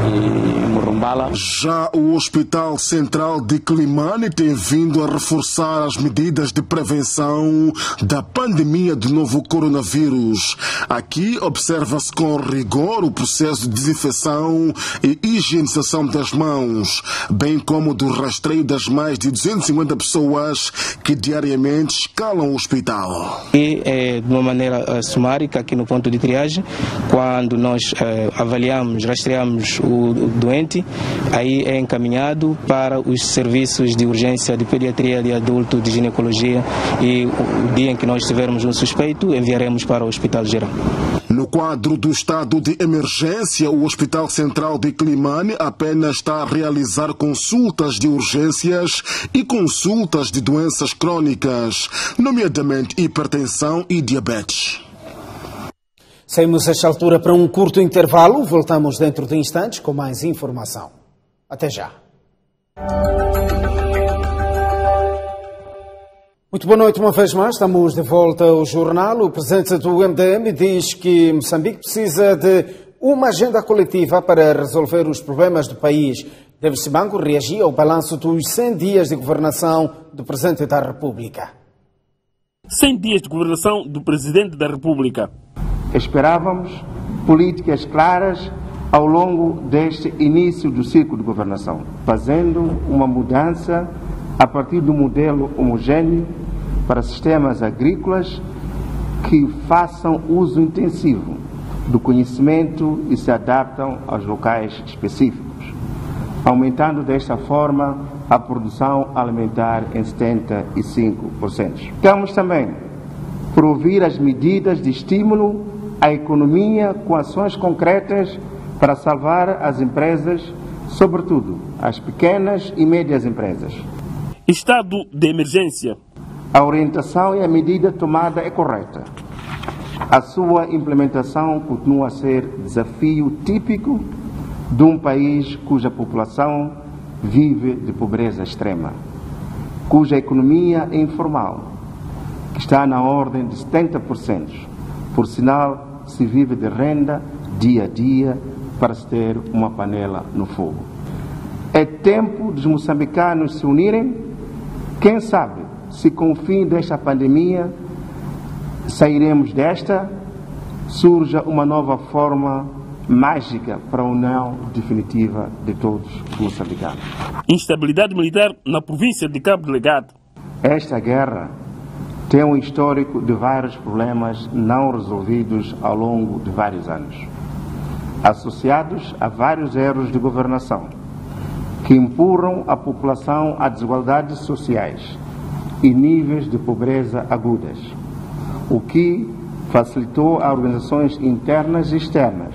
[SPEAKER 24] e Murumbala.
[SPEAKER 22] Já o Hospital Central de Quilimane tem vindo a reforçar as medidas de prevenção da pandemia do novo coronavírus. Aqui observa-se com rigor o processo de desinfecção e higienização das mãos, bem como do rastreio das mais de 250 pessoas que diariamente escalam o hospital.
[SPEAKER 24] E de uma maneira sumárica, aqui no ponto de triagem, quando nós avaliamos, rastreamos o doente, aí é encaminhado para os serviços de urgência de pediatria, de adulto, de ginecologia, e o dia em que nós tivermos um suspeito, enviaremos para o Hospital Geral.
[SPEAKER 22] No quadro do estado de emergência, o Hospital Central de Quilimane apenas está a realizar consultas de urgências e consultas de doenças crônicas, nomeadamente hipertensão e diabetes.
[SPEAKER 1] Saímos esta altura para um curto intervalo. Voltamos dentro de instantes com mais informação. Até já. Muito boa noite uma vez mais. Estamos de volta ao jornal. O presidente do MDM diz que Moçambique precisa de uma agenda coletiva para resolver os problemas do país. David Banco reagiu ao balanço dos 100 dias de governação do Presidente da República.
[SPEAKER 25] 100 dias de governação do Presidente da República.
[SPEAKER 26] Esperávamos políticas claras ao longo deste início do ciclo de governação, fazendo uma mudança a partir do modelo homogéneo para sistemas agrícolas que façam uso intensivo do conhecimento e se adaptam aos locais específicos, aumentando desta forma a produção alimentar em 75%. Ficamos também por ouvir as medidas de estímulo à economia com ações concretas para salvar as empresas, sobretudo as pequenas e médias empresas.
[SPEAKER 25] Estado de emergência.
[SPEAKER 26] A orientação e a medida tomada é correta. A sua implementação continua a ser desafio típico de um país cuja população vive de pobreza extrema, cuja economia é informal, que está na ordem de 70%. Por sinal, se vive de renda dia a dia para se ter uma panela no fogo. É tempo dos moçambicanos se unirem. Quem sabe, se com o fim desta pandemia sairemos desta, surja uma nova forma mágica para a união definitiva de todos os moçambicanos.
[SPEAKER 25] Instabilidade militar na província de Cabo Delgado.
[SPEAKER 26] Esta guerra tem um histórico de vários problemas não resolvidos ao longo de vários anos, associados a vários erros de governação, que empurram a população a desigualdades sociais e níveis de pobreza agudas, o que facilitou as organizações internas e externas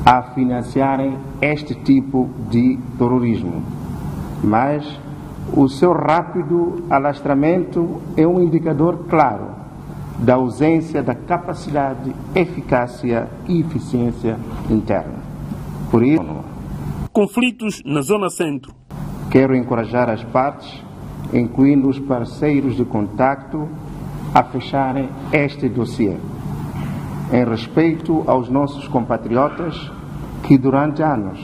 [SPEAKER 26] a financiarem este tipo de terrorismo. Mas o seu rápido alastramento é um indicador claro da ausência da capacidade, eficácia e eficiência interna. Por isso,
[SPEAKER 25] conflitos na Zona Centro.
[SPEAKER 26] Quero encorajar as partes, incluindo os parceiros de contacto, a fecharem este dossiê, em respeito aos nossos compatriotas que durante anos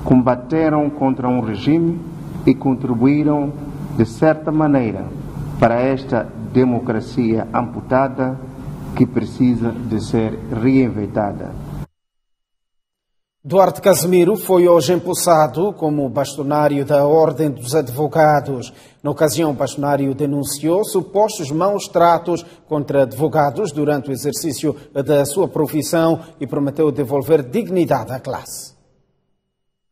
[SPEAKER 26] combateram contra um regime e contribuíram, de certa maneira, para esta democracia amputada que precisa de ser reinventada.
[SPEAKER 1] Duarte Casimiro foi hoje empossado como bastonário da Ordem dos Advogados. Na ocasião, o bastonário denunciou supostos maus tratos contra advogados durante o exercício da sua profissão e prometeu devolver dignidade à classe.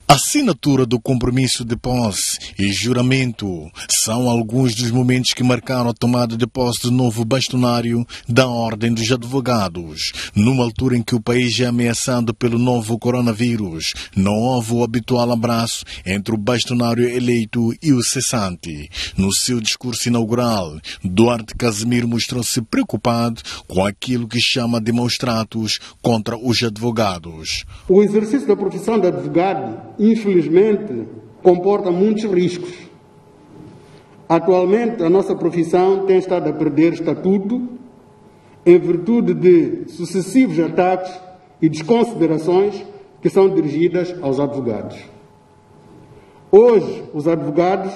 [SPEAKER 2] Assinatura do compromisso de posse e juramento são alguns dos momentos que marcaram a tomada de posse do novo bastonário da Ordem dos Advogados. Numa altura em que o país é ameaçado pelo novo coronavírus, não houve o habitual abraço entre o bastonário eleito e o cessante. No seu discurso inaugural, Duarte Casimiro mostrou-se preocupado com aquilo que chama de maus tratos contra os advogados.
[SPEAKER 4] O exercício da profissão de advogado, infelizmente, comporta muitos riscos. Atualmente, a nossa profissão tem estado a perder estatuto em virtude de sucessivos ataques e desconsiderações que são dirigidas aos advogados. Hoje, os advogados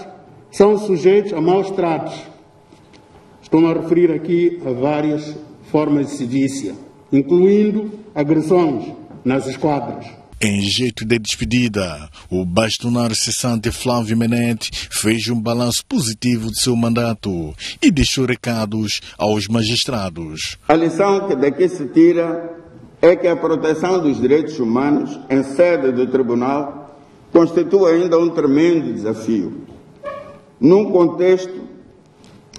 [SPEAKER 4] são sujeitos a maus tratos. Estou-me a referir aqui a várias formas de sedícia, incluindo agressões nas esquadras.
[SPEAKER 2] Em jeito de despedida, o bastonário cessante Flávio Menete fez um balanço positivo de seu mandato e deixou recados aos magistrados.
[SPEAKER 5] A lição que daqui se tira é que a proteção dos direitos humanos em sede do tribunal constitui ainda um tremendo desafio. Num contexto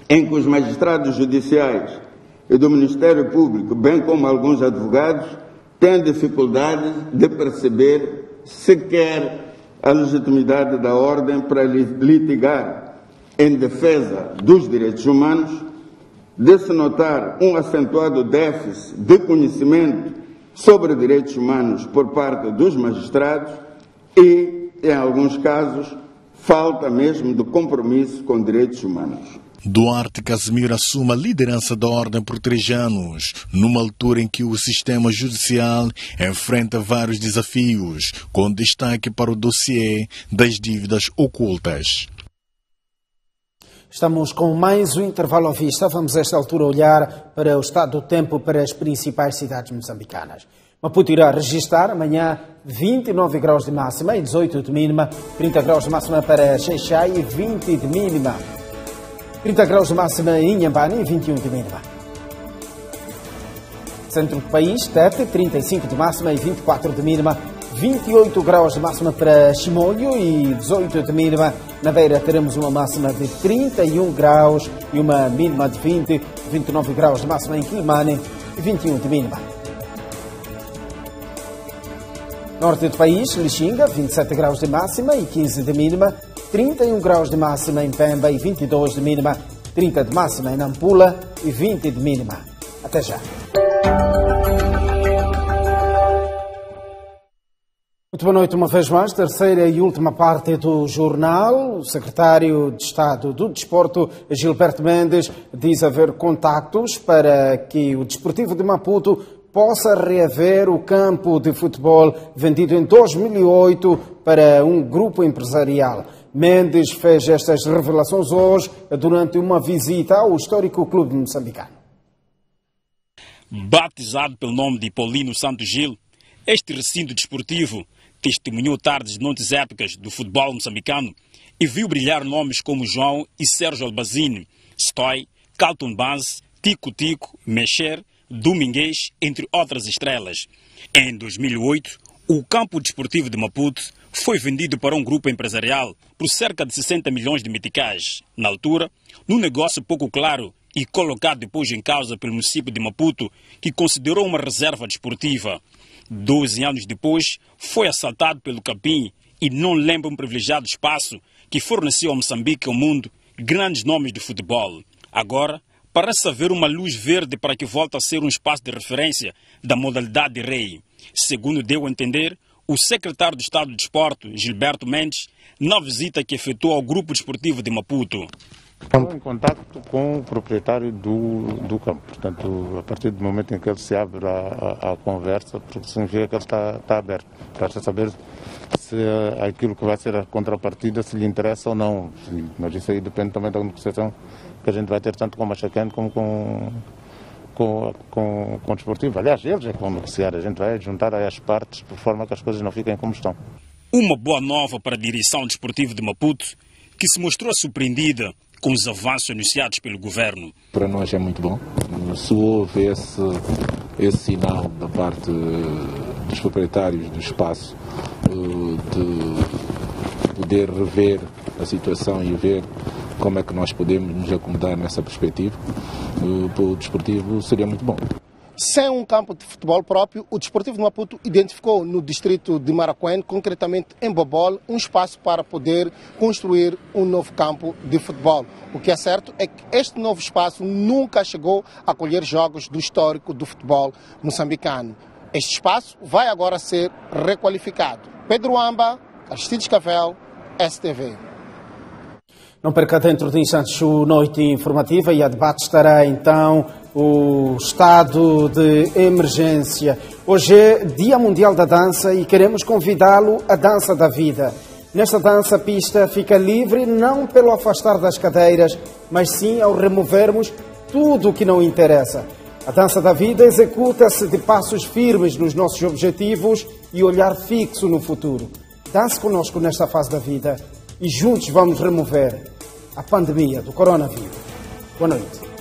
[SPEAKER 5] em que os magistrados judiciais e do Ministério Público, bem como alguns advogados, têm dificuldade de perceber sequer a legitimidade da ordem para litigar em defesa dos direitos humanos, de se notar um acentuado déficit de conhecimento sobre direitos humanos por parte dos magistrados e, em alguns casos, falta mesmo de compromisso com direitos humanos.
[SPEAKER 2] Duarte Casimiro assume a liderança da Ordem por 3 anos, numa altura em que o sistema judicial enfrenta vários desafios, com destaque para o dossiê das dívidas ocultas.
[SPEAKER 1] Estamos com mais um intervalo à vista. Vamos a esta altura olhar para o estado do tempo para as principais cidades moçambicanas. Maputo irá registrar amanhã 29 graus de máxima e 18 de mínima, 30 graus de máxima para Xai-Xai e 20 de mínima. 30 graus de máxima em Inhambane e 21 de mínima. Centro do país, Tete, 35 de máxima e 24 de mínima. 28 graus de máxima para Chimoio e 18 de mínima. Na Beira teremos uma máxima de 31 graus e uma mínima de 20. 29 graus de máxima em Quilimane e 21 de mínima. Norte do país, Lixinga, 27 graus de máxima e 15 de mínima. 31 graus de máxima em Pemba e 22 de mínima, 30 de máxima em Nampula e 20 de mínima. Até já. Muito boa noite uma vez mais. Terceira e última parte do jornal. O secretário de Estado do Desporto, Gilberto Mendes, diz haver contactos para que o Desportivo de Maputo possa reaver o campo de futebol vendido em 2008 para um grupo empresarial. Mendes fez estas revelações hoje durante uma visita ao histórico clube moçambicano.
[SPEAKER 3] Batizado pelo nome de Paulino Santos Gil, este recinto desportivo testemunhou tardes de noites épicas do futebol moçambicano e viu brilhar nomes como João e Sérgio Albazini, Stoy, Carlton Banz, Tico Tico, Mexer, Domingues, entre outras estrelas. Em 2008, o campo desportivo de Maputo foi vendido para um grupo empresarial por cerca de 60 milhões de meticais. Na altura, num negócio pouco claro e colocado depois em causa pelo município de Maputo, que considerou uma reserva desportiva. 12 anos depois, foi assaltado pelo Capim e não lembra um privilegiado espaço que forneceu a Moçambique e ao mundo grandes nomes de futebol. Agora, parece haver uma luz verde para que volte a ser um espaço de referência da modalidade de rei. Segundo deu a entender o secretário de Estado de Desporto, Gilberto Mendes, na visita que efetuou ao Grupo Desportivo de Maputo.
[SPEAKER 7] Estou em contato com o proprietário do campo. Portanto, a partir do momento em que ele se abre a conversa, porque significa que ele está aberto para saber se aquilo que vai ser a contrapartida, se lhe interessa ou não. Mas isso aí depende também da negociação que a gente vai ter tanto com o Machacane como com o desportivo. Aliás, eles é que vão negociar. A gente vai juntar as partes por forma que as coisas não fiquem como estão.
[SPEAKER 3] Uma boa nova para a direção desportiva de Maputo, que se mostrou surpreendida com os avanços anunciados pelo governo.
[SPEAKER 8] Para nós é muito bom. Se houve esse sinal da parte dos proprietários do espaço de poder rever a situação e ver como é que nós podemos nos acomodar nessa perspectiva, para o desportivo seria muito bom.
[SPEAKER 9] Sem um campo de futebol próprio, o Desportivo de Maputo identificou no distrito de Maracuene, concretamente em Bobol, um espaço para poder construir um novo campo de futebol. O que é certo é que este novo espaço nunca chegou a acolher jogos do histórico do futebol moçambicano. Este espaço vai agora ser requalificado. Pedro Amba, Aristides Cavel, STV.
[SPEAKER 1] Não perca dentro de instantes a noite informativa e a debate estará então o estado de emergência. Hoje é Dia Mundial da Dança e queremos convidá-lo à Dança da Vida. Nesta dança, a pista fica livre não pelo afastar das cadeiras, mas sim ao removermos tudo o que não interessa. A Dança da Vida executa-se de passos firmes nos nossos objetivos e olhar fixo no futuro. Dance conosco nesta fase da vida e juntos vamos remover a pandemia do coronavírus. Boa noite.